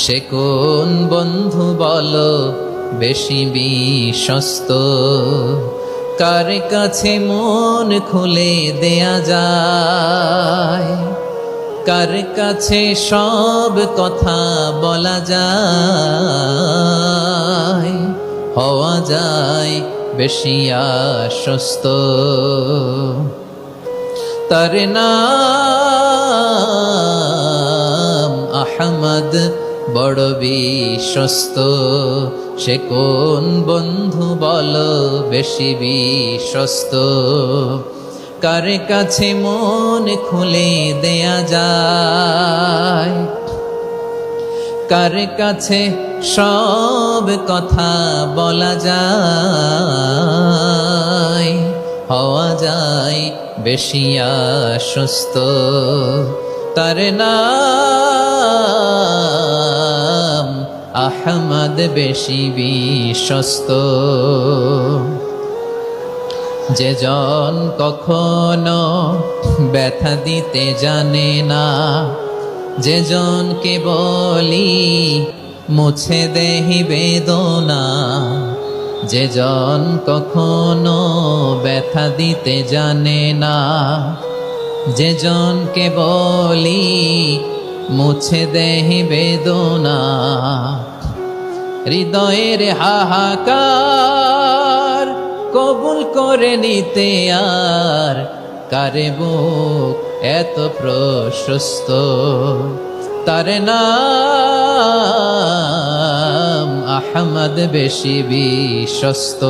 সে কোন বন্ধু বলো বেশি বিশ্বস্ত, কার কাছে মন খুলে দেয়া যায়, কার কাছে সব কথা বলা যায়, হওয়া যায় বেশি আশ্বস্ত। তার নাম আহমদ, বড় বিশ্বস্ত। সে কোন বন্ধু বলো বেশি বিশ্বস্ত, কার কাছে মন খুলে দেয়া যায়, কার কাছে সব কথা বলা যায়, হওয়া যায় বেশি আশ্বস্ত। তার নাম আহমদ, বেশি বিশ্বস্ত। যে জন কখনো ব্যথা দিতে জানে না, যে জনকে বলি মুছে দেহি বেদনা, যে জন কখনো ব্যথা দিতে জানে না, যে জনকে বলি মুছে দেহি বেদনা, হৃদয়ের হাহাকার কবুল করে নিতে আর কারে বুক এত প্রশস্ত। তার নাম আহমদ, বেশি বিশ্বস্ত।